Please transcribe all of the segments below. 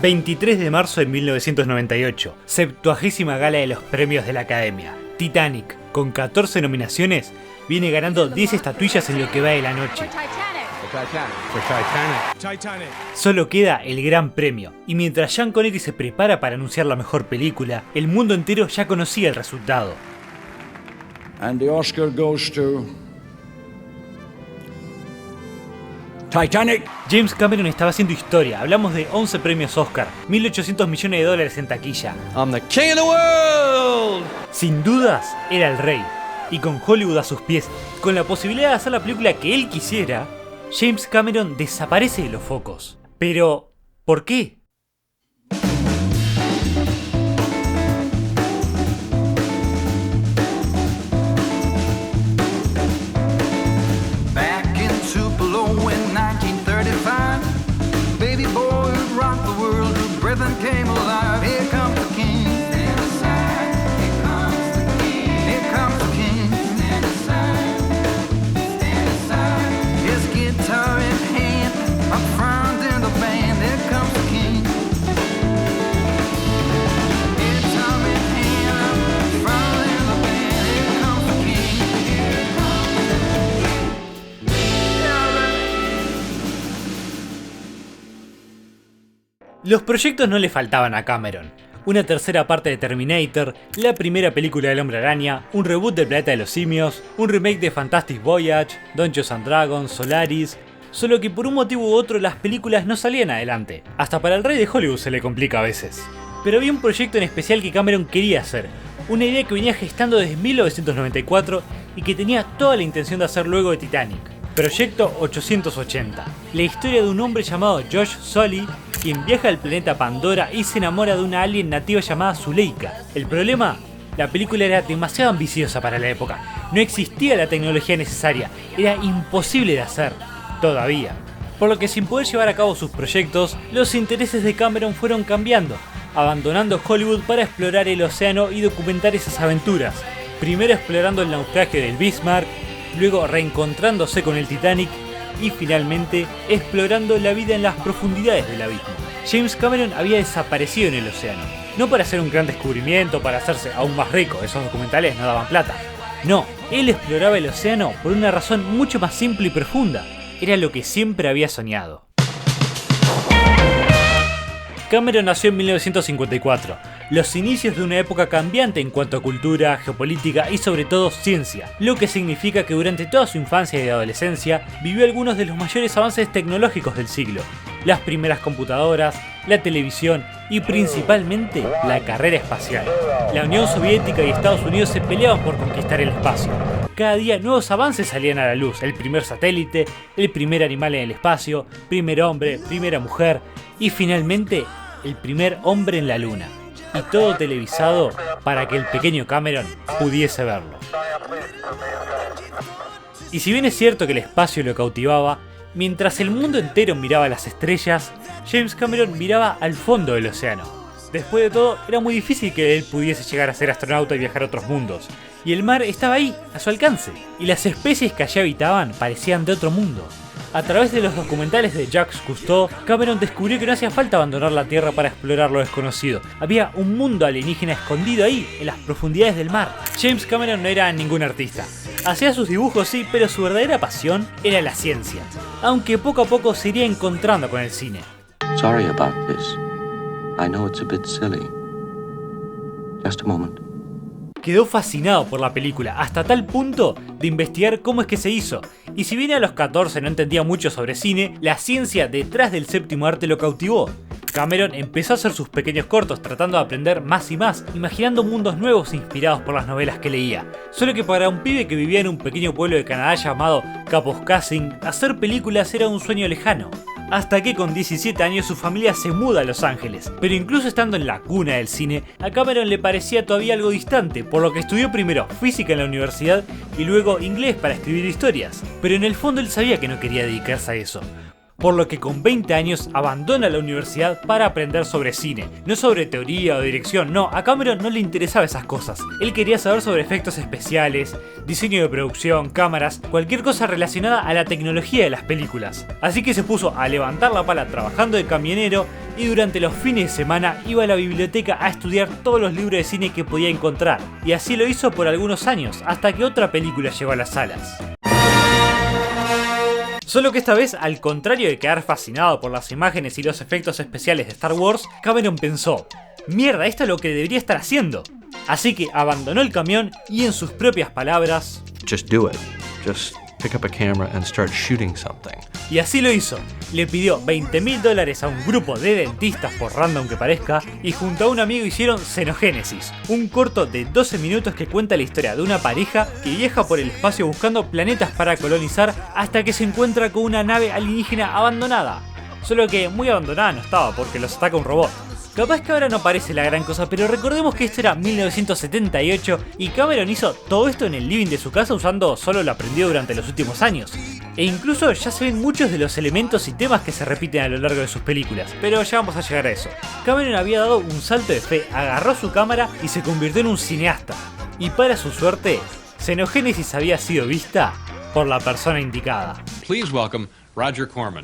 23 de marzo de 1998, 70ª gala de los premios de la Academia. Titanic, con 14 nominaciones, viene ganando 10 estatuillas en lo que va de la noche. Solo queda el Gran Premio, y mientras Sean Connery se prepara para anunciar la mejor película, el mundo entero ya conocía el resultado. And the Oscar goes to Titanic. James Cameron estaba haciendo historia, hablamos de 11 premios Oscar, 1.800 millones de dólares en taquilla. I'm the king of the world. Sin dudas, era el rey. Y con Hollywood a sus pies, con la posibilidad de hacer la película que él quisiera, James Cameron desaparece de los focos. Pero, ¿por qué? Los proyectos no le faltaban a Cameron. Una tercera parte de Terminator, la primera película del Hombre Araña, un reboot del Planeta de los Simios, un remake de Fantastic Voyage, Dungeons and Dragons, Solaris. Solo que por un motivo u otro las películas no salían adelante. Hasta para el rey de Hollywood se le complica a veces. Pero había un proyecto en especial que Cameron quería hacer. Una idea que venía gestando desde 1994 y que tenía toda la intención de hacer luego de Titanic. Proyecto 880. La historia de un hombre llamado Josh Sully, quien viaja al planeta Pandora y se enamora de una alien nativa llamada Zuleika. El problema, la película era demasiado ambiciosa para la época. No existía la tecnología necesaria, era imposible de hacer, todavía. Por lo que sin poder llevar a cabo sus proyectos, los intereses de Cameron fueron cambiando, abandonando Hollywood para explorar el océano y documentar esas aventuras. Primero explorando el naufragio del Bismarck, luego reencontrándose con el Titanic y finalmente explorando la vida en las profundidades del abismo. James Cameron había desaparecido en el océano, no para hacer un gran descubrimiento, para hacerse aún más rico, esos documentales no daban plata. No, él exploraba el océano por una razón mucho más simple y profunda, era lo que siempre había soñado. Cameron nació en 1954, los inicios de una época cambiante en cuanto a cultura, geopolítica y sobre todo ciencia, lo que significa que durante toda su infancia y adolescencia vivió algunos de los mayores avances tecnológicos del siglo, las primeras computadoras, la televisión y principalmente la carrera espacial. La Unión Soviética y Estados Unidos se peleaban por conquistar el espacio. Cada día nuevos avances salían a la luz, el primer satélite, el primer animal en el espacio, primer hombre, primera mujer y finalmente el primer hombre en la luna. Y todo televisado para que el pequeño Cameron pudiese verlo. Y si bien es cierto que el espacio lo cautivaba, mientras el mundo entero miraba las estrellas, James Cameron miraba al fondo del océano. Después de todo, era muy difícil que él pudiese llegar a ser astronauta y viajar a otros mundos. Y el mar estaba ahí, a su alcance. Y las especies que allí habitaban parecían de otro mundo. A través de los documentales de Jacques Cousteau, Cameron descubrió que no hacía falta abandonar la Tierra para explorar lo desconocido. Había un mundo alienígena escondido ahí, en las profundidades del mar. James Cameron no era ningún artista. Hacía sus dibujos sí, pero su verdadera pasión era la ciencia. Aunque poco a poco se iría encontrando con el cine. Sorry about this. I know it's a bit silly. Just a moment. Quedó fascinado por la película, hasta tal punto de investigar cómo es que se hizo. Y si bien a los 14 no entendía mucho sobre cine, la ciencia detrás del séptimo arte lo cautivó. Cameron empezó a hacer sus pequeños cortos, tratando de aprender más y más, imaginando mundos nuevos inspirados por las novelas que leía. Solo que para un pibe que vivía en un pequeño pueblo de Canadá llamado Kapuskasing, hacer películas era un sueño lejano. Hasta que con 17 años su familia se muda a Los Ángeles, pero incluso estando en la cuna del cine, a Cameron le parecía todavía algo distante, por lo que estudió primero física en la universidad y luego inglés para escribir historias. Pero en el fondo él sabía que no quería dedicarse a eso. por lo que con 20 años abandona la universidad para aprender sobre cine. No sobre teoría o dirección, no, a Cameron no le interesaba esas cosas. Él quería saber sobre efectos especiales, diseño de producción, cámaras, cualquier cosa relacionada a la tecnología de las películas. Así que se puso a levantar la pala trabajando de camionero y durante los fines de semana iba a la biblioteca a estudiar todos los libros de cine que podía encontrar. Y así lo hizo por algunos años, hasta que otra película llegó a las salas. Solo que esta vez, al contrario de quedar fascinado por las imágenes y los efectos especiales de Star Wars, Cameron pensó: mierda, esto es lo que debería estar haciendo. Así que abandonó el camión y, en sus propias palabras, Just do it. Just pick up a camera and start shooting something. Y así lo hizo. Le pidió $20.000 a un grupo de dentistas, por random que parezca, y junto a un amigo hicieron Xenogénesis, un corto de 12 minutos que cuenta la historia de una pareja que viaja por el espacio buscando planetas para colonizar hasta que se encuentra con una nave alienígena abandonada. Solo que muy abandonada no estaba porque los ataca un robot. Capaz que ahora no parece la gran cosa, pero recordemos que esto era 1978 y Cameron hizo todo esto en el living de su casa usando solo lo aprendido durante los últimos años. E incluso ya se ven muchos de los elementos y temas que se repiten a lo largo de sus películas, pero ya vamos a llegar a eso. Cameron había dado un salto de fe, agarró su cámara y se convirtió en un cineasta. Y para su suerte, Xenogénesis había sido vista por la persona indicada. Please welcome Roger Corman.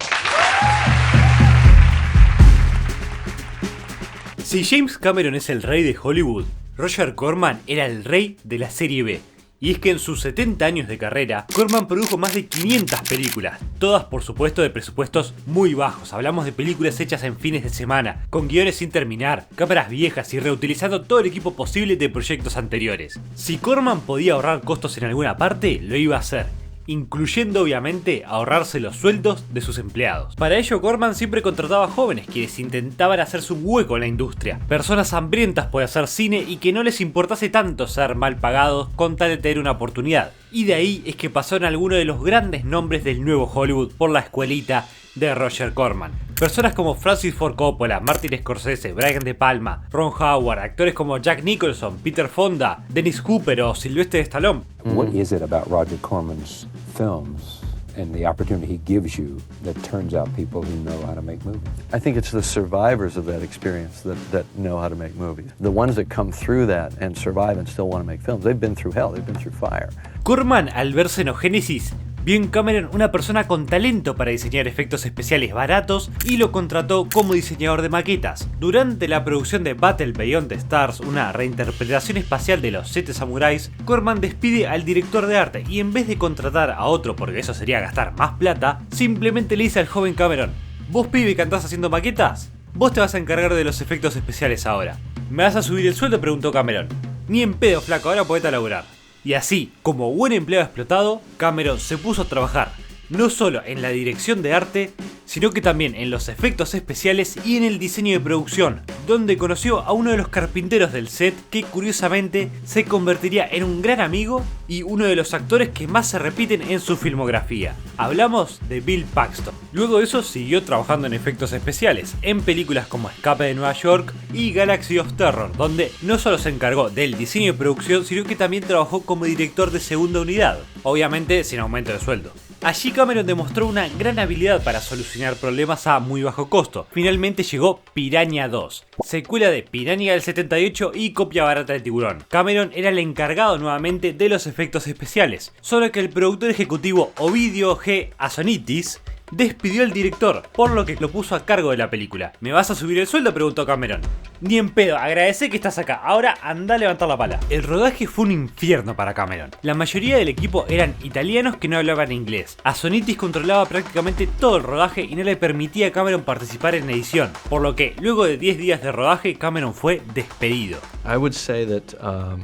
Si James Cameron es el rey de Hollywood, Roger Corman era el rey de la serie B. Y es que en sus 70 años de carrera, Corman produjo más de 500 películas, todas por supuesto de presupuestos muy bajos. Hablamos de películas hechas en fines de semana, con guiones sin terminar, cámaras viejas y reutilizando todo el equipo posible de proyectos anteriores. Si Corman podía ahorrar costos en alguna parte, lo iba a hacer, incluyendo obviamente ahorrarse los sueldos de sus empleados. Para ello, Corman siempre contrataba jóvenes quienes intentaban hacerse un hueco en la industria, personas hambrientas por hacer cine y que no les importase tanto ser mal pagados con tal de tener una oportunidad. Y de ahí es que pasaron algunos de los grandes nombres del nuevo Hollywood por la escuelita de Roger Corman. Personas como Francis Ford Coppola, Martin Scorsese, Brian De Palma, Ron Howard, actores como Jack Nicholson, Peter Fonda, Dennis Hopper o Sylvester Stallone. What is it about Roger Corman's films and the opportunity he gives you that turns out people who know how to make movies? I think it's the survivors of that experience that know how to make movies. The ones that come through that and survive and still want to make films, they've been through hell, they've been through fire. Corman, al ver Xenogénesis, vio en Cameron una persona con talento para diseñar efectos especiales baratos y lo contrató como diseñador de maquetas. Durante la producción de Battle Beyond the Stars, una reinterpretación espacial de los 7 samuráis, Corman despide al director de arte y en vez de contratar a otro porque eso sería gastar más plata, simplemente le dice al joven Cameron: vos pibe que andás haciendo maquetas, vos te vas a encargar de los efectos especiales ahora. ¿Me vas a subir el sueldo?, preguntó Cameron. Ni en pedo, flaco, ahora podés a laburar. Y así, como buen empleado explotado, Cameron se puso a trabajar no solo en la dirección de arte, sino que también en los efectos especiales y en el diseño de producción, donde conoció a uno de los carpinteros del set que curiosamente se convertiría en un gran amigo y uno de los actores que más se repiten en su filmografía. Hablamos de Bill Paxton. Luego de eso siguió trabajando en efectos especiales, en películas como Escape de Nueva York y Galaxy of Terror, donde no solo se encargó del diseño de producción, sino que también trabajó como director de segunda unidad, obviamente sin aumento de sueldo. Allí Cameron demostró una gran habilidad para solucionar problemas a muy bajo costo. Finalmente llegó Piranha 2, secuela de Piranha del 78 y copia barata de Tiburón. Cameron era el encargado nuevamente de los efectos especiales, solo que el productor ejecutivo Ovidio G. Assonitis despidió al director, por lo que lo puso a cargo de la película. ¿Me vas a subir el sueldo?, preguntó Cameron. Ni en pedo, agradecé que estás acá, ahora anda a levantar la pala. El rodaje fue un infierno para Cameron. La mayoría del equipo eran italianos que no hablaban inglés. Assonitis controlaba prácticamente todo el rodaje y no le permitía a Cameron participar en edición, por lo que luego de 10 días de rodaje, Cameron fue despedido. I would say that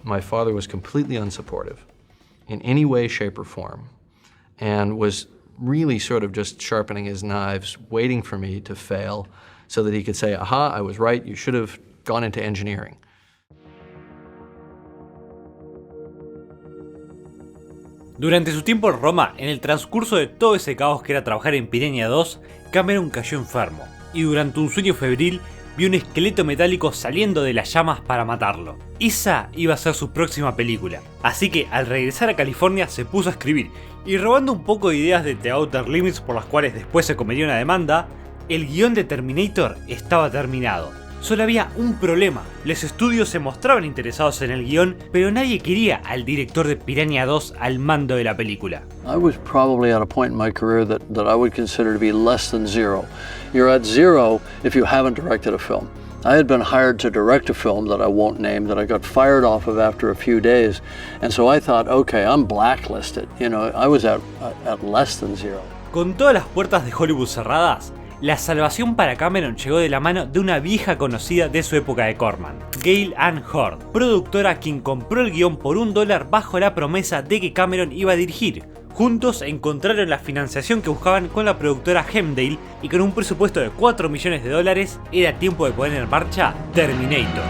my father was completely unsupportive in any way, shape, or form, and was really sort of just sharpening his knives, waiting for me to fail so that he could say, aha, I was right, you should have gone into engineering. Durante su tiempo en Roma, en el transcurso de todo ese caos que era trabajar en Piranha 2, Cameron cayó enfermo, y durante un sueño febril vio un esqueleto metálico saliendo de las llamas para matarlo. Esa iba a ser su próxima película, así que al regresar a California se puso a escribir, y robando un poco de ideas de The Outer Limits por las cuales después se comería una demanda, el guión de Terminator estaba terminado. Solo había un problema, los estudios se mostraban interesados en el guión, pero nadie quería al director de Piranha 2 al mando de la película. I was probably at a point in my career that I would consider to be less than zero. You're at zero if you haven't directed a film. I had been hired to direct a film that I won't name that I got fired off of after a few days, and so I thought, okay, I'm blacklisted. You know, I was at less than zero. Con todas las puertas de Hollywood cerradas, la salvación para Cameron llegó de la mano de una vieja conocida de su época de Corman, Gail Ann Hurd, productora quien compró el guión por $1 bajo la promesa de que Cameron iba a dirigir. Juntos encontraron la financiación que buscaban con la productora Hemdale y con un presupuesto de $4 millones era tiempo de poner en marcha Terminator.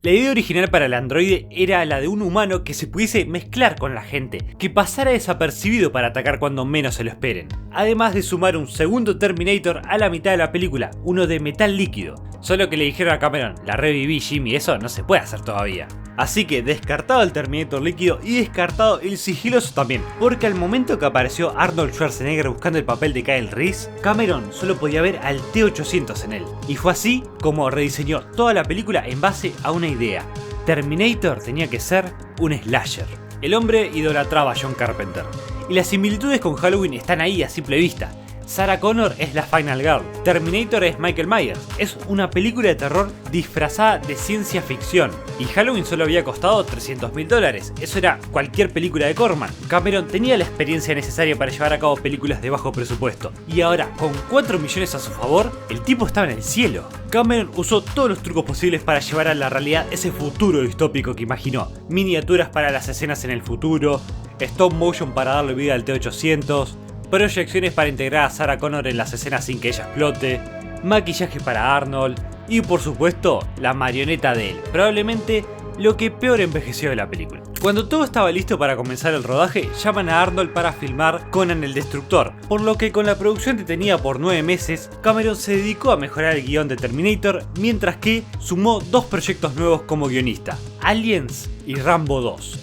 La idea original para el androide era la de un humano que se pudiese mezclar con la gente, que pasara desapercibido para atacar cuando menos se lo esperen. Además de sumar un segundo Terminator a la mitad de la película, uno de metal líquido. Solo que le dijeron a Cameron, la reviví Jimmy, eso no se puede hacer todavía. Así que descartado el Terminator líquido y descartado el sigiloso también, porque al momento que apareció Arnold Schwarzenegger buscando el papel de Kyle Reese, Cameron solo podía ver al T-800 en él. Y fue así como rediseñó toda la película en base a una idea. Terminator tenía que ser un slasher. El hombre idolatraba a John Carpenter, y las similitudes con Halloween están ahí a simple vista. Sarah Connor es la Final Girl, Terminator es Michael Myers, es una película de terror disfrazada de ciencia ficción, y Halloween solo había costado $300.000, eso era cualquier película de Corman. Cameron tenía la experiencia necesaria para llevar a cabo películas de bajo presupuesto, y ahora con 4 millones a su favor, el tipo estaba en el cielo. Cameron usó todos los trucos posibles para llevar a la realidad ese futuro distópico que imaginó, miniaturas para las escenas en el futuro, stop motion para darle vida al T-800, proyecciones para integrar a Sarah Connor en las escenas sin que ella explote, maquillaje para Arnold y por supuesto la marioneta de él, probablemente lo que peor envejeció de la película. Cuando todo estaba listo para comenzar el rodaje, llaman a Arnold para filmar Conan el Destructor, por lo que con la producción detenida por 9 meses, Cameron se dedicó a mejorar el guión de Terminator, mientras que sumó 2 proyectos nuevos como guionista, Aliens y Rambo 2.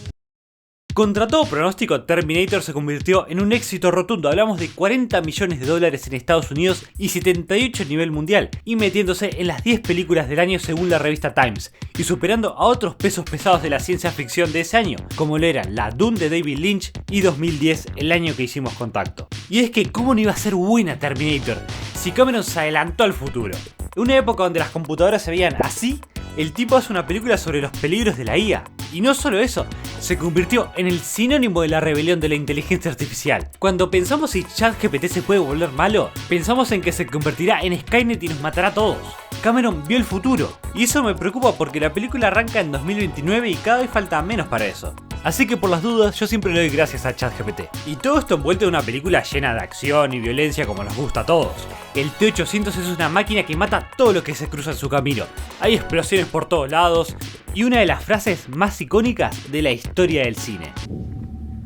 Contra todo pronóstico, Terminator se convirtió en un éxito rotundo, hablamos de $40 millones en Estados Unidos y 78 a nivel mundial, y metiéndose en las 10 películas del año según la revista Times, y superando a otros pesos pesados de la ciencia ficción de ese año, como lo eran la Dune de David Lynch y 2010, el año que hicimos contacto. Y es que, ¿cómo no iba a ser buena Terminator si Cameron se adelantó al futuro? En una época donde las computadoras se veían así, el tipo hace una película sobre los peligros de la IA. Y no solo eso, se convirtió en el sinónimo de la rebelión de la inteligencia artificial. Cuando pensamos si ChatGPT se puede volver malo, pensamos en que se convertirá en Skynet y nos matará a todos. Cameron vio el futuro, y eso me preocupa porque la película arranca en 2029 y cada vez falta menos para eso. Así que por las dudas yo siempre le doy gracias a ChatGPT. Y todo esto envuelto en una película llena de acción y violencia como nos gusta a todos. El T-800 es una máquina que mata todo lo que se cruza en su camino. Hay explosiones por todos lados y una de las frases más icónicas de la historia del cine.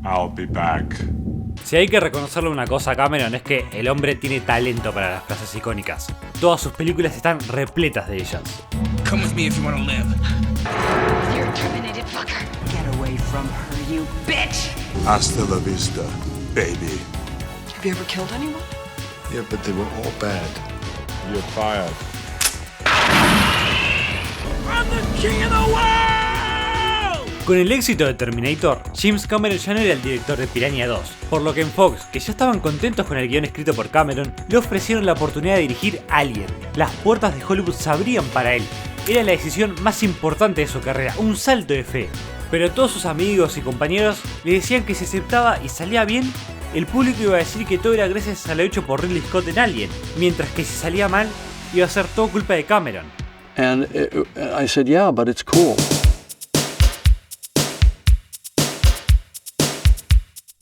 I'll be back. Si hay que reconocerle una cosa a Cameron es que el hombre tiene talento para las frases icónicas. Todas sus películas están repletas de ellas. Come with me if you want to live. You're a terminated fucker. Get away from her, you bitch! Hasta la vista, baby. Have you ever killed anyone? Yeah, but they were all bad. You're fired. I'm the king of the world! Con el éxito de Terminator, James Cameron ya no era el director de Piranha 2, por lo que en Fox, que ya estaban contentos con el guión escrito por Cameron, le ofrecieron la oportunidad de dirigir Alien. Las puertas de Hollywood se abrían para él. Era la decisión más importante de su carrera, un salto de fe. Pero todos sus amigos y compañeros le decían que si aceptaba y salía bien, el público iba a decir que todo era gracias a lo hecho por Ridley Scott en Alien, mientras que si salía mal, iba a ser todo culpa de Cameron. And I said, yeah, but it's cool.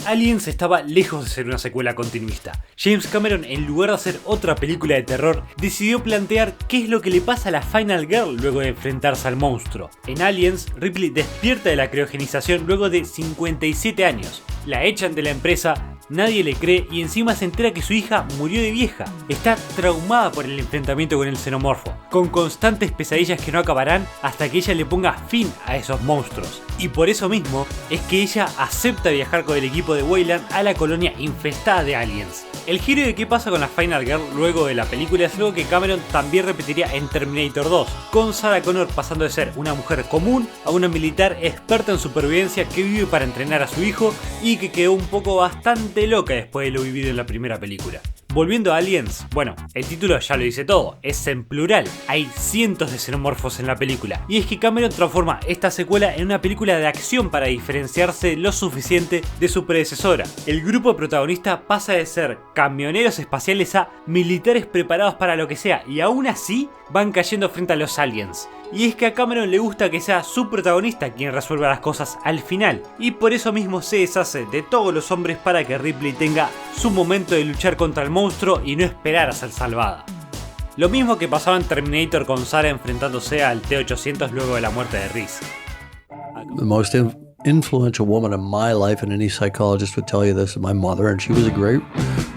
Aliens estaba lejos de ser una secuela continuista. James Cameron, en lugar de hacer otra película de terror, decidió plantear qué es lo que le pasa a la Final Girl luego de enfrentarse al monstruo. En Aliens, Ripley despierta de la criogenización luego de 57 años. La echan de la empresa, Nadie le cree y encima se entera que su hija murió de vieja. Está traumada por el enfrentamiento con el xenomorfo, con constantes pesadillas que no acabarán hasta que ella le ponga fin a esos monstruos. Y por eso mismo es que ella acepta viajar con el equipo de Weyland a la colonia infestada de aliens. El giro de qué pasa con la Final Girl luego de la película es algo que Cameron también repetiría en Terminator 2, con Sarah Connor pasando de ser una mujer común a una militar experta en supervivencia que vive para entrenar a su hijo y que quedó un poco bastante loca después de lo vivido en la primera película. Volviendo a Aliens, bueno, el título ya lo dice todo, es en plural, hay cientos de xenomorfos en la película, y es que Cameron transforma esta secuela en una película de acción para diferenciarse lo suficiente de su predecesora. El grupo protagonista pasa de ser camioneros espaciales a militares preparados para lo que sea, y aún así van cayendo frente a los aliens. Y es que a Cameron le gusta que sea su protagonista quien resuelva las cosas al final, y por eso mismo se deshace de todos los hombres para que Ripley tenga su momento de luchar contra el monstruo y no esperar a ser salvada. Lo mismo que pasaba en Terminator con Sarah enfrentándose al T-800 luego de la muerte de Reese. The most influential woman in my life, and any psychologist would tell you this, is my mother, and she was a great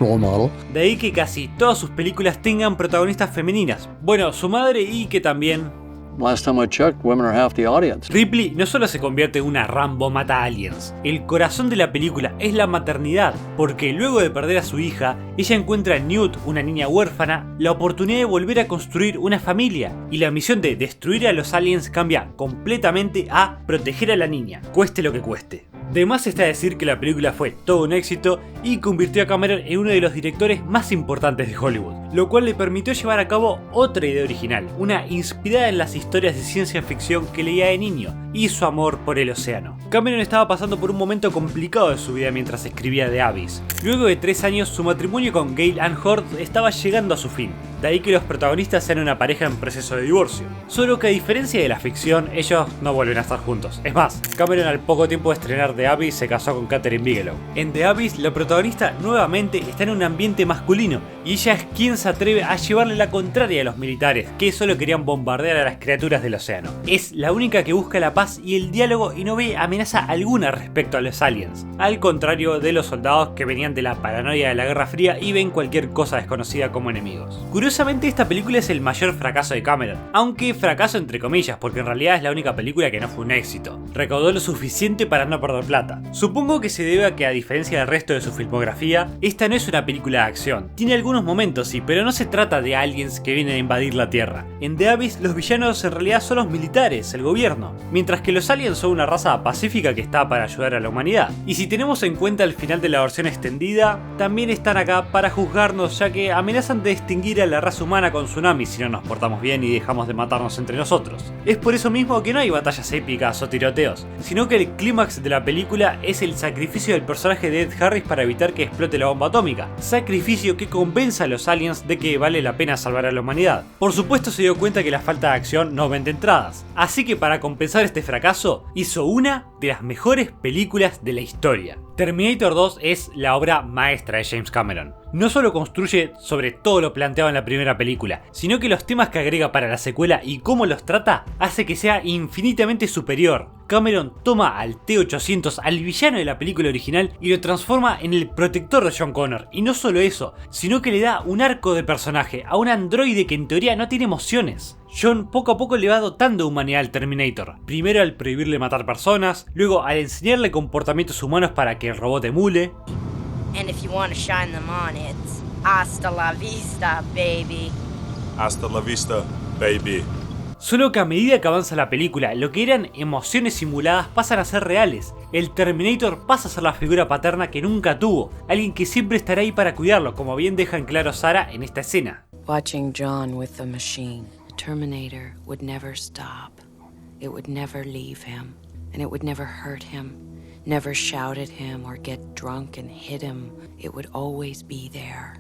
role model. De ahí que casi todas sus películas tengan protagonistas femeninas. Bueno, su madre y que también... Last time I checked, women are half the audience. Ripley no solo se convierte en una Rambo mata aliens, el corazón de la película es la maternidad, porque luego de perder a su hija, ella encuentra en Newt, una niña huérfana, la oportunidad de volver a construir una familia, y la misión de destruir a los aliens cambia completamente a proteger a la niña, cueste lo que cueste. De más está decir que la película fue todo un éxito y convirtió a Cameron en uno de los directores más importantes de Hollywood, lo cual le permitió llevar a cabo otra idea original, una inspirada en las historias de ciencia ficción que leía de niño y su amor por el océano. Cameron estaba pasando por un momento complicado de su vida mientras escribía The Abyss. Luego de 3 años su matrimonio con Gail Ann Hurd estaba llegando a su fin, de ahí que los protagonistas sean una pareja en proceso de divorcio. Solo que a diferencia de la ficción, ellos no vuelven a estar juntos. Es más, Cameron al poco tiempo de estrenar The Abyss se casó con Katherine Bigelow. En The Abyss la protagonista nuevamente está en un ambiente masculino y ella es quien se atreve a llevarle la contraria a los militares, que solo querían bombardear a las criaturas del océano. Es la única que busca la paz y el diálogo y no ve amenaza alguna respecto a los aliens, al contrario de los soldados que venían de la paranoia de la Guerra Fría y ven cualquier cosa desconocida como enemigos. Curiosamente esta película es el mayor fracaso de Cameron, aunque fracaso entre comillas porque en realidad es la única película que no fue un éxito. Recaudó lo suficiente para no perder plata. Supongo que se debe a que a diferencia del resto de su filmografía, esta no es una película de acción. Tiene algunos momentos sí, pero no se trata de aliens que vienen a invadir la Tierra. En The Abyss los villanos en realidad son los militares, el gobierno, mientras que los aliens son una raza pacífica que está para ayudar a la humanidad. Y si tenemos en cuenta el final de la versión extendida, también están acá para juzgarnos ya que amenazan de extinguir a la raza humana con tsunamis si no nos portamos bien y dejamos de matarnos entre nosotros. Es por eso mismo que no hay batallas épicas o tiroteos, sino que el clímax de la película es el sacrificio del personaje de Ed Harris para evitar que explote la bomba atómica, sacrificio que convence a los aliens de que vale la pena salvar a la humanidad. Por supuesto se dio cuenta que la falta de acción no vende entradas, así que para compensar este fracaso hizo una de las mejores películas de la historia. Terminator 2 es la obra maestra de James Cameron. No solo construye sobre todo lo planteado en la primera película, sino que los temas que agrega para la secuela y cómo los trata hace que sea infinitamente superior. Cameron toma al T-800, al villano de la película original, y lo transforma en el protector de John Connor. Y no solo eso, sino que le da un arco de personaje a un androide que en teoría no tiene emociones. John poco a poco le va dotando humanidad al Terminator, primero al prohibirle matar personas, luego al enseñarle comportamientos humanos para que el robot emule. And if you want to shine them on, it's hasta la vista, baby. Hasta la vista, baby. Solo que a medida que avanza la película, lo que eran emociones simuladas pasan a ser reales. El Terminator pasa a ser la figura paterna que nunca tuvo, alguien que siempre estará ahí para cuidarlo, como bien deja en claro Sarah en esta escena. Watching John with the machine, the Terminator would never stop. It would never leave him, and it would never hurt him, never shout at him or get drunk and hit him. It would always be there,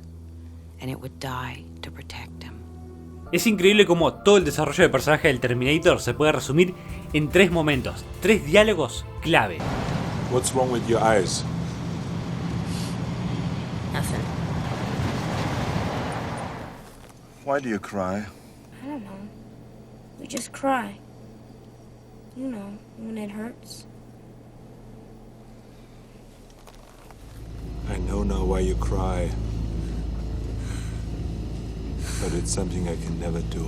and it would die to protect him. Es increíble cómo todo el desarrollo de personaje del Terminator se puede resumir en 3 momentos, 3 diálogos clave. What's wrong with your eyes? Nothing. Why do you cry? I don't know. We just cry. You know, when it hurts. I know now why you cry. But it's something I can never do.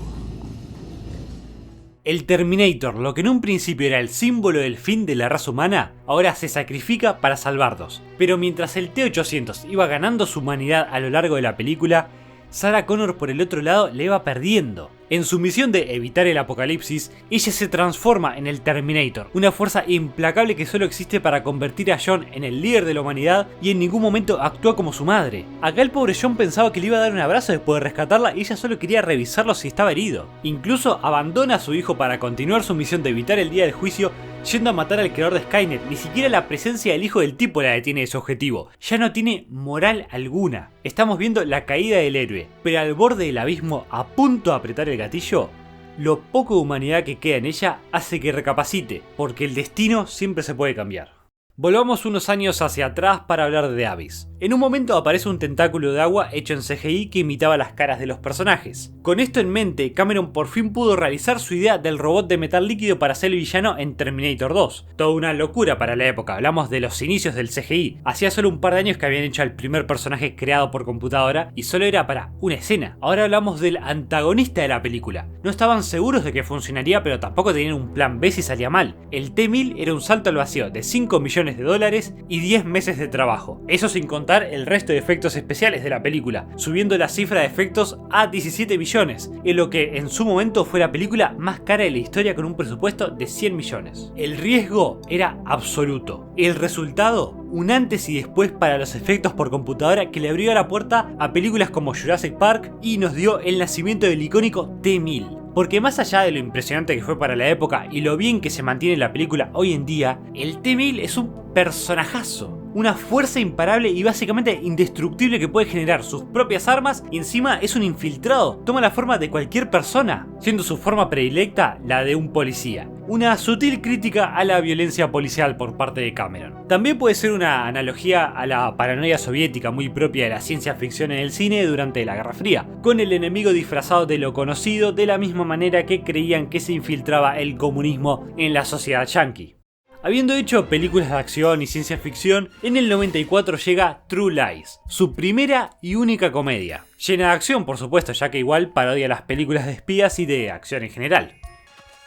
El Terminator, lo que en un principio era el símbolo del fin de la raza humana, ahora se sacrifica para salvarlos. Pero mientras el T-800 iba ganando su humanidad a lo largo de la película, Sarah Connor por el otro lado le va perdiendo. En su misión de evitar el apocalipsis, ella se transforma en el Terminator, una fuerza implacable que solo existe para convertir a John en el líder de la humanidad y en ningún momento actúa como su madre. Acá el pobre John pensaba que le iba a dar un abrazo después de rescatarla y ella solo quería revisarlo si estaba herido. Incluso abandona a su hijo para continuar su misión de evitar el día del juicio, yendo a matar al creador de Skynet. Ni siquiera la presencia del hijo del tipo la detiene de su objetivo. Ya no tiene moral alguna. Estamos viendo la caída del héroe, pero al borde del abismo, a punto de apretar el gatillo, lo poco de humanidad que queda en ella hace que recapacite, porque el destino siempre se puede cambiar. Volvamos unos años hacia atrás para hablar de The Abyss. En un momento aparece un tentáculo de agua hecho en CGI que imitaba las caras de los personajes. Con esto en mente, Cameron por fin pudo realizar su idea del robot de metal líquido para ser el villano en Terminator 2. Toda una locura para la época, hablamos de los inicios del CGI. Hacía solo un par de años que habían hecho al primer personaje creado por computadora y solo era para una escena. Ahora hablamos del antagonista de la película. No estaban seguros de que funcionaría, pero tampoco tenían un plan B si salía mal. El T-1000 era un salto al vacío de 5 millones de dólares y 10 meses de trabajo. Eso sin contar el resto de efectos especiales de la película, subiendo la cifra de efectos a 17 millones, en lo que en su momento fue la película más cara de la historia con un presupuesto de 100 millones. El riesgo era absoluto. El resultado, un antes y después para los efectos por computadora que le abrió la puerta a películas como Jurassic Park y nos dio el nacimiento del icónico T-1000. Porque más allá de lo impresionante que fue para la época y lo bien que se mantiene la película hoy en día, el T-1000 es un personajazo. Una fuerza imparable y básicamente indestructible que puede generar sus propias armas y encima es un infiltrado, toma la forma de cualquier persona, siendo su forma predilecta la de un policía. Una sutil crítica a la violencia policial por parte de Cameron. También puede ser una analogía a la paranoia soviética muy propia de la ciencia ficción en el cine durante la Guerra Fría, con el enemigo disfrazado de lo conocido de la misma manera que creían que se infiltraba el comunismo en la sociedad yanqui. Habiendo hecho películas de acción y ciencia ficción, en el 94 llega True Lies, su primera y única comedia. Llena de acción, por supuesto, ya que igual parodia las películas de espías y de acción en general.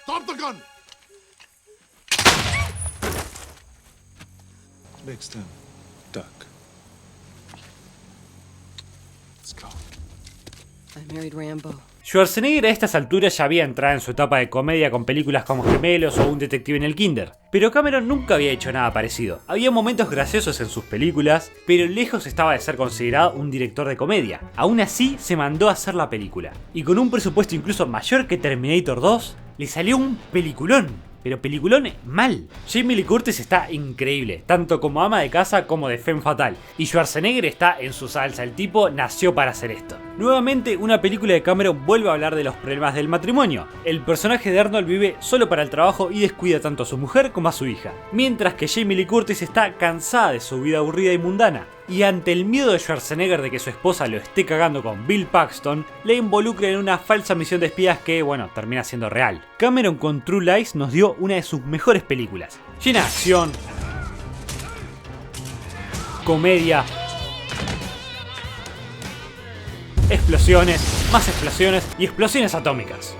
Stop the gun! Next time, duck. Let's go. I married Rambo. Schwarzenegger a estas alturas ya había entrado en su etapa de comedia con películas como Gemelos o Un detective en el Kinder, pero Cameron nunca había hecho nada parecido. Había momentos graciosos en sus películas, pero lejos estaba de ser considerado un director de comedia. Aún así, se mandó a hacer la película, y con un presupuesto incluso mayor que Terminator 2, le salió un peliculón. Pero peliculón mal. Jamie Lee Curtis está increíble, tanto como ama de casa como de femme fatale. Y Schwarzenegger está en su salsa, el tipo nació para hacer esto. Nuevamente, una película de Cameron vuelve a hablar de los problemas del matrimonio. El personaje de Arnold vive solo para el trabajo y descuida tanto a su mujer como a su hija. Mientras que Jamie Lee Curtis está cansada de su vida aburrida y mundana. Y ante el miedo de Schwarzenegger de que su esposa lo esté cagando con Bill Paxton, le involucra en una falsa misión de espías que, bueno, termina siendo real. Cameron con True Lies nos dio una de sus mejores películas, llena de acción, comedia, explosiones, más explosiones y explosiones atómicas.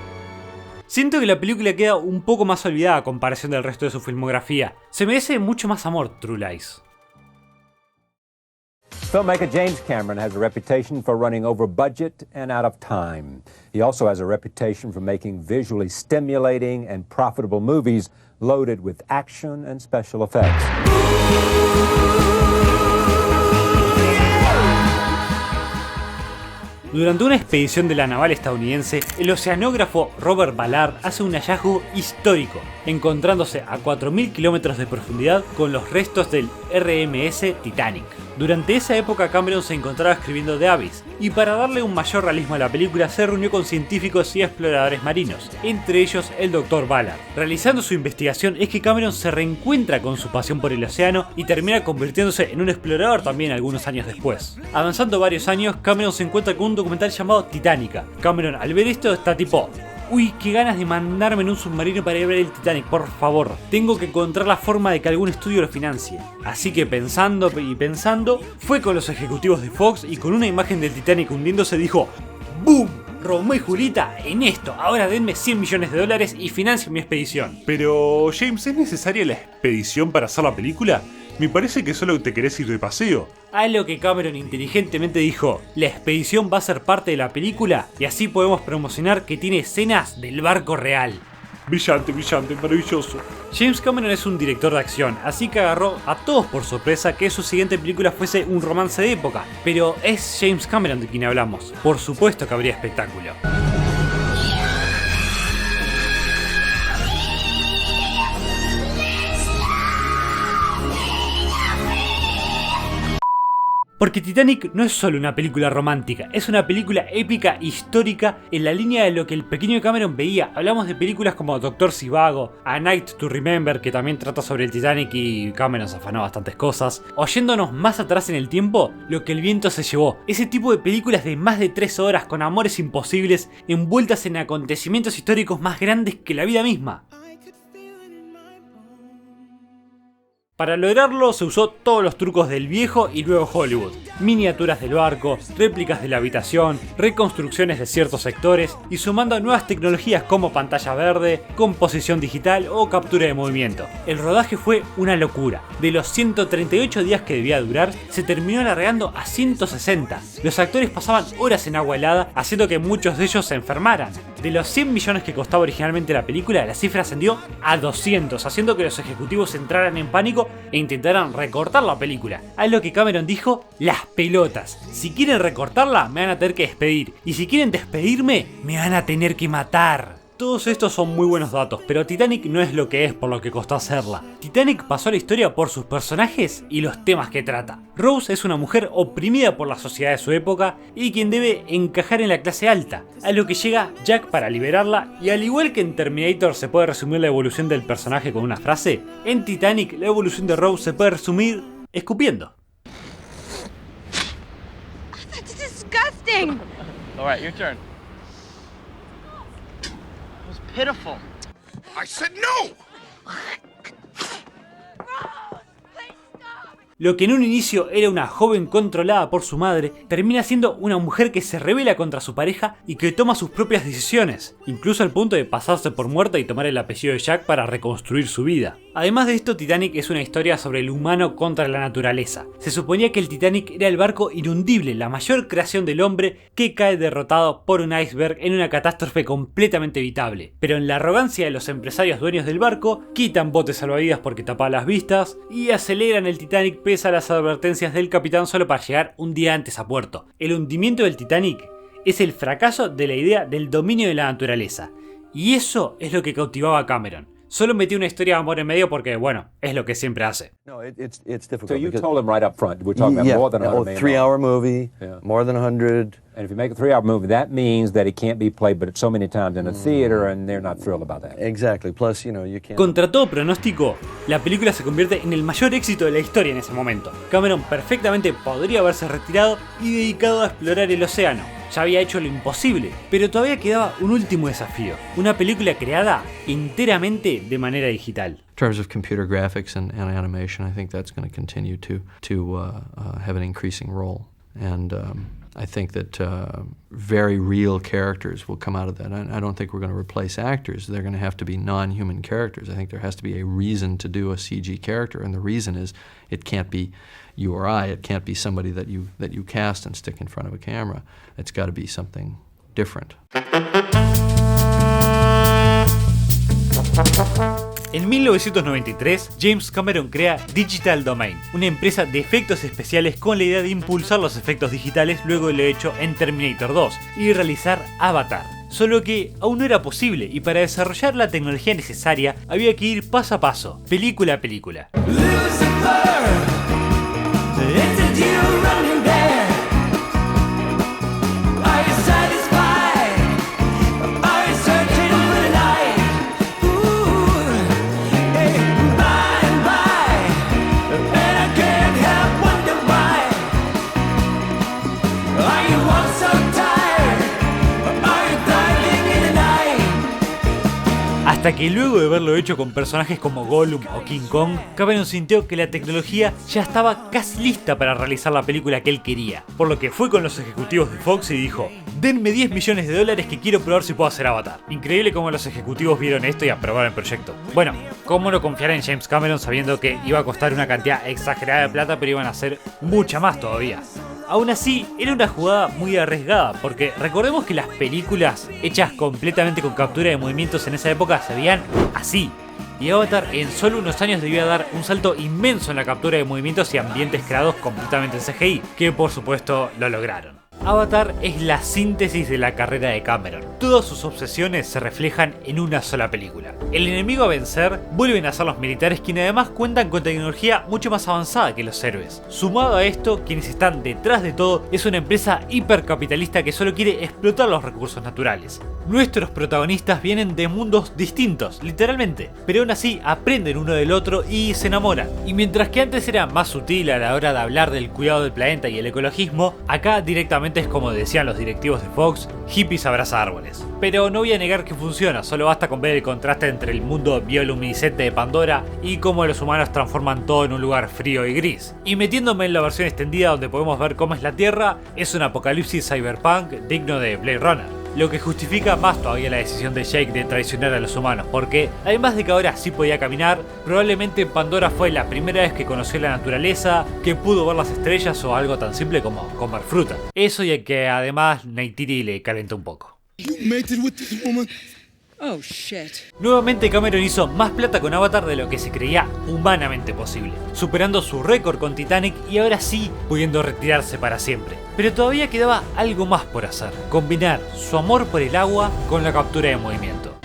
Siento que la película queda un poco más olvidada a comparación del resto de su filmografía. Se merece mucho más amor True Lies. Filmmaker James Cameron has a reputation for running over budget and out of time. He also has a reputation for making visually stimulating and profitable movies loaded with action and special effects. Durante una expedición de la naval estadounidense, el oceanógrafo Robert Ballard hace un hallazgo histórico, encontrándose a 4.000 kilómetros de profundidad con los restos del RMS Titanic. Durante esa época Cameron se encontraba escribiendo The Abyss, y para darle un mayor realismo a la película se reunió con científicos y exploradores marinos, entre ellos el Dr. Ballard. Realizando su investigación es que Cameron se reencuentra con su pasión por el océano y termina convirtiéndose en un explorador también algunos años después. Avanzando varios años, Cameron se encuentra con un documental llamado Titanica. Cameron al ver esto está tipo, Uy, qué ganas de mandarme en un submarino para ir a ver el Titanic, por favor. Tengo que encontrar la forma de que algún estudio lo financie. Así que pensando y pensando, fue con los ejecutivos de Fox y con una imagen del Titanic hundiéndose dijo: ¡Boom! Romeo y Julieta, en esto, ahora denme $100 millones y financien mi expedición. Pero, James, ¿es necesaria la expedición para hacer la película? Me parece que solo te querés ir de paseo. A lo que Cameron inteligentemente dijo: la expedición va a ser parte de la película y así podemos promocionar que tiene escenas del barco real. Brillante, brillante, maravilloso. James Cameron es un director de acción, así que agarró a todos por sorpresa que su siguiente película fuese un romance de época. Pero es James Cameron de quien hablamos. Por supuesto que habría espectáculo. Porque Titanic no es solo una película romántica, es una película épica histórica en la línea de lo que el pequeño Cameron veía. Hablamos de películas como Doctor Zhivago, A Night to Remember, que también trata sobre el Titanic y Cameron se afanó bastantes cosas. O yéndonos más atrás en el tiempo, Lo que el viento se llevó. Ese tipo de películas de más de 3 horas con amores imposibles, envueltas en acontecimientos históricos más grandes que la vida misma. Para lograrlo se usó todos los trucos del viejo y nuevo Hollywood. Miniaturas del barco, réplicas de la habitación, reconstrucciones de ciertos sectores y sumando nuevas tecnologías como pantalla verde, composición digital o captura de movimiento. El rodaje fue una locura. De los 138 días que debía durar, se terminó alargando a 160. Los actores pasaban horas en agua helada, haciendo que muchos de ellos se enfermaran. De los 100 millones que costaba originalmente la película, la cifra ascendió a 200, haciendo que los ejecutivos entraran en pánico e intentaran recortar la película. A lo que Cameron dijo: las pelotas, si quieren recortarla me van a tener que despedir, y si quieren despedirme me van a tener que matar. Todos estos son muy buenos datos, pero Titanic no es lo que es por lo que costó hacerla. Titanic pasó a la historia por sus personajes y los temas que trata. Rose es una mujer oprimida por la sociedad de su época y quien debe encajar en la clase alta, a lo que llega Jack para liberarla, y al igual que en Terminator se puede resumir la evolución del personaje con una frase, en Titanic la evolución de Rose se puede resumir escupiendo. That's disgusting! Alright, your turn. Pitiful. I said no! Lo que en un inicio era una joven controlada por su madre, termina siendo una mujer que se rebela contra su pareja y que toma sus propias decisiones, incluso al punto de pasarse por muerta y tomar el apellido de Jack para reconstruir su vida. Además de esto, Titanic es una historia sobre el humano contra la naturaleza. Se suponía que el Titanic era el barco inhundible, la mayor creación del hombre, que cae derrotado por un iceberg en una catástrofe completamente evitable. Pero en la arrogancia de los empresarios dueños del barco, quitan botes salvavidas porque tapan las vistas y aceleran el Titanic pese a las advertencias del capitán solo para llegar un día antes a puerto. El hundimiento del Titanic es el fracaso de la idea del dominio de la naturaleza. Y eso es lo que cautivaba a Cameron. Solo metí una historia de amor en medio porque, bueno, es lo que siempre hace. No, it's difficult. So you told him right up front, we're talking about more than $100 million. 3-hour movie, more than 100. And if you make a 3-hour movie, that means that it can't be played but so many times in a theater, and they're not thrilled about that. Exactly. Plus, you can't. Contra todo pronóstico, la película se convierte en el mayor éxito de la historia en ese momento. Cameron perfectamente podría haberse retirado y dedicado a explorar el océano. Ya había hecho lo imposible, pero todavía quedaba un último desafío, una película creada enteramente de manera digital. In terms of computer graphics and animation, I think that's going to continue to have an increasing role. And I think that very real characters will come out of that. I don't think we're going to replace actors. They're going to have to be non-human characters. I think there has to be a reason to do a CG character, and the reason is it can't be you or I. It can't be somebody that you cast and stick in front of a camera. It's got to be something different. En 1993, James Cameron crea Digital Domain, una empresa de efectos especiales con la idea de impulsar los efectos digitales luego de lo hecho en Terminator 2 y realizar Avatar. Solo que aún no era posible y para desarrollar la tecnología necesaria había que ir paso a paso, película a película. Hasta que luego de verlo hecho con personajes como Gollum o King Kong, Cameron sintió que la tecnología ya estaba casi lista para realizar la película que él quería, por lo que fue con los ejecutivos de Fox y dijo: denme $10 millones que quiero probar si puedo hacer Avatar. Increíble cómo los ejecutivos vieron esto y aprobaron el proyecto. Bueno, ¿cómo no confiar en James Cameron sabiendo que iba a costar una cantidad exagerada de plata, pero iban a hacer mucha más todavía? Aún así, era una jugada muy arriesgada, porque recordemos que las películas hechas completamente con captura de movimientos en esa época se veían así. Y Avatar en solo unos años debía dar un salto inmenso en la captura de movimientos y ambientes creados completamente en CGI, que por supuesto lo lograron. Avatar es la síntesis de la carrera de Cameron. Todas sus obsesiones se reflejan en una sola película. El enemigo a vencer vuelven a ser los militares, quienes además cuentan con tecnología mucho más avanzada que los héroes. Sumado a esto, quienes están detrás de todo es una empresa hipercapitalista que solo quiere explotar los recursos naturales. Nuestros protagonistas vienen de mundos distintos, literalmente, pero aún así aprenden uno del otro y se enamoran. Y mientras que antes era más sutil a la hora de hablar del cuidado del planeta y el ecologismo, acá directamente es como decían los directivos de Fox: hippies abraza árboles. Pero no voy a negar que funciona, solo basta con ver el contraste entre el mundo bioluminiscente de Pandora y cómo los humanos transforman todo en un lugar frío y gris. Y metiéndome en la versión extendida donde podemos ver cómo es la Tierra, es un apocalipsis cyberpunk digno de Blade Runner. Lo que justifica más todavía la decisión de Jake de traicionar a los humanos, porque además de que ahora sí podía caminar, probablemente Pandora fue la primera vez que conoció la naturaleza, que pudo ver las estrellas o algo tan simple como comer fruta. Eso y que además Neytiri le calentó un poco. Oh, shit. Nuevamente Cameron hizo más plata con Avatar de lo que se creía humanamente posible, superando su récord con Titanic y ahora sí pudiendo retirarse para siempre. Pero todavía quedaba algo más por hacer: combinar su amor por el agua con la captura de movimiento.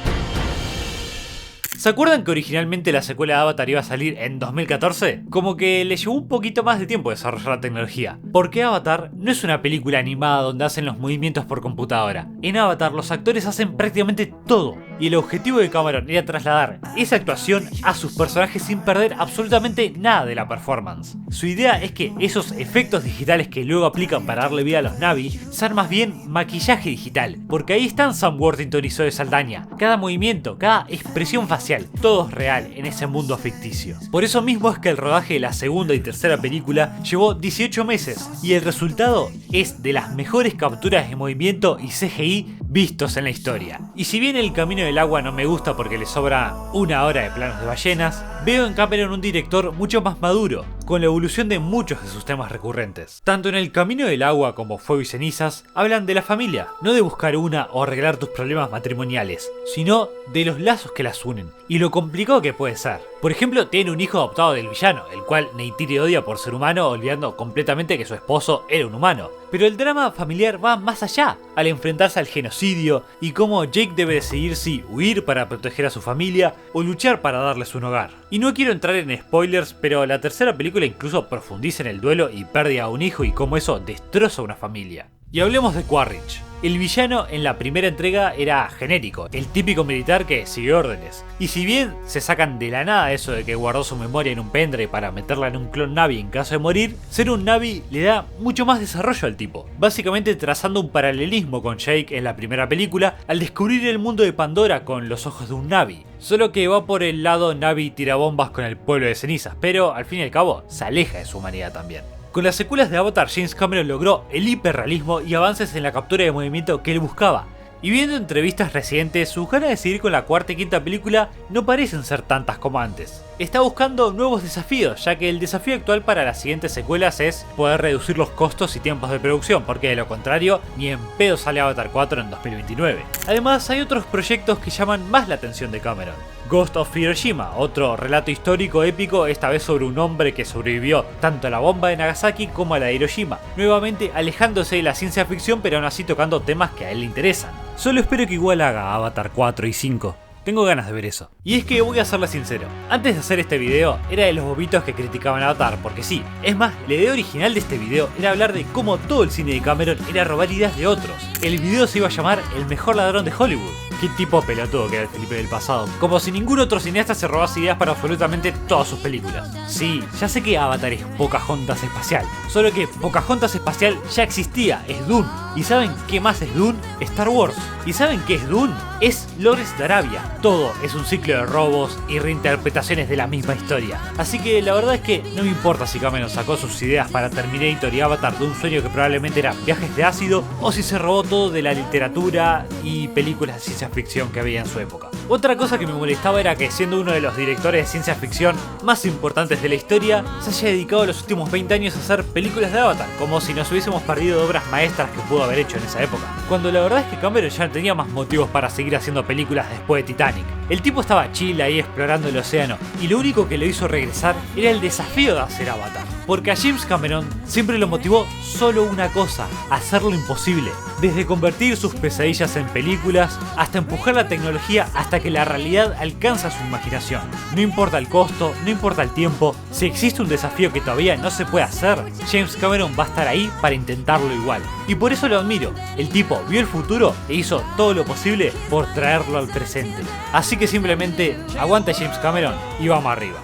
¿Se acuerdan que originalmente la secuela de Avatar iba a salir en 2014? Como que le llevó un poquito más de tiempo desarrollar la tecnología, porque Avatar no es una película animada donde hacen los movimientos por computadora. En Avatar los actores hacen prácticamente todo, y el objetivo de Cameron era trasladar esa actuación a sus personajes sin perder absolutamente nada de la performance. Su idea es que esos efectos digitales que luego aplican para darle vida a los Na'vi sean más bien maquillaje digital, porque ahí están Sam Worthington y Zoe Saldaña. Cada movimiento, cada expresión facial, todo es real en ese mundo ficticio. Por eso mismo es que el rodaje de la segunda y tercera película llevó 18 meses y el resultado es de las mejores capturas de movimiento y CGI vistos en la historia. Y si bien El Camino del Agua no me gusta porque le sobra una hora de planos de ballenas, veo en Cameron un director mucho más maduro, con la evolución de muchos de sus temas recurrentes. Tanto en El Camino del Agua como Fuego y Cenizas hablan de la familia, no de buscar una o arreglar tus problemas matrimoniales, sino de los lazos que las unen y lo complicado que puede ser. Por ejemplo, tiene un hijo adoptado del villano, el cual Neytiri odia por ser humano, olvidando completamente que su esposo era un humano. Pero el drama familiar va más allá, al enfrentarse al genocidio y cómo Jake debe decidir si huir para proteger a su familia o luchar para darles un hogar. Y no quiero entrar en spoilers, pero la tercera película incluso profundiza en el duelo y pérdida a un hijo y cómo eso destroza una familia. Y hablemos de Quaritch. El villano en la primera entrega era genérico, el típico militar que sigue órdenes. Y si bien se sacan de la nada eso de que guardó su memoria en un pendrive para meterla en un clon Na'vi en caso de morir, ser un Na'vi le da mucho más desarrollo al tipo, básicamente trazando un paralelismo con Jake en la primera película al descubrir el mundo de Pandora con los ojos de un Na'vi. Solo que va por el lado Na'vi tirabombas con el pueblo de cenizas, pero al fin y al cabo se aleja de su humanidad también. Con las secuelas de Avatar, James Cameron logró el hiperrealismo y avances en la captura de movimiento que él buscaba. Y viendo entrevistas recientes, sus ganas de seguir con la cuarta y quinta película no parecen ser tantas como antes. Está buscando nuevos desafíos, ya que el desafío actual para las siguientes secuelas es poder reducir los costos y tiempos de producción, porque de lo contrario, ni en pedo sale Avatar 4 en 2029. Además, hay otros proyectos que llaman más la atención de Cameron. Ghost of Hiroshima, otro relato histórico épico, esta vez sobre un hombre que sobrevivió tanto a la bomba de Nagasaki como a la de Hiroshima, nuevamente alejándose de la ciencia ficción pero aún así tocando temas que a él le interesan. Solo espero que igual haga Avatar 4 y 5. Tengo ganas de ver eso. Y es que voy a serles sincero, antes de hacer este video era de los bobitos que criticaban Avatar, porque sí, es más, la idea original de este video era hablar de cómo todo el cine de Cameron era robar ideas de otros. El video se iba a llamar El mejor ladrón de Hollywood. Qué tipo pelotudo que era el Felipe del pasado. Como si ningún otro cineasta se robase ideas para absolutamente todas sus películas. Sí, ya sé que Avatar es Pocahontas espacial. Solo que Pocahontas espacial ya existía, es Dune. ¿Y saben qué más es Dune? Star Wars. ¿Y saben qué es Dune? Es Lawrence de Arabia. Todo es un ciclo de robos y reinterpretaciones de la misma historia. Así que la verdad es que no me importa si Cameron sacó sus ideas para Terminator y Avatar de un sueño que probablemente eran viajes de ácido, o si se robó todo de la literatura y películas de ciencia ficción que había en su época. Otra cosa que me molestaba era que, siendo uno de los directores de ciencia ficción más importantes de la historia, se haya dedicado los últimos 20 años a hacer películas de Avatar, como si nos hubiésemos perdido de obras maestras que pudo haber hecho en esa época. Cuando la verdad es que Cameron ya no tenía más motivos para seguir haciendo películas después de Titanic. El tipo estaba chill ahí explorando el océano, y lo único que lo hizo regresar era el desafío de hacer Avatar. Porque a James Cameron siempre lo motivó solo una cosa: hacer lo imposible. Desde convertir sus pesadillas en películas, hasta empujar la tecnología hasta que la realidad alcanza su imaginación. No importa el costo, no importa el tiempo, si existe un desafío que todavía no se puede hacer, James Cameron va a estar ahí para intentarlo igual. Y por eso lo admiro. El tipo vio el futuro e hizo todo lo posible por traerlo al presente. Así que simplemente aguanta James Cameron y vamos arriba.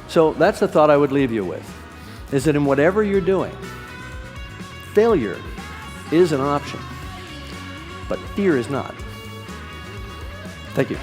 So that's the thought I would leave you with, is that in whatever you're doing, failure is an option, but fear is not. Thank you.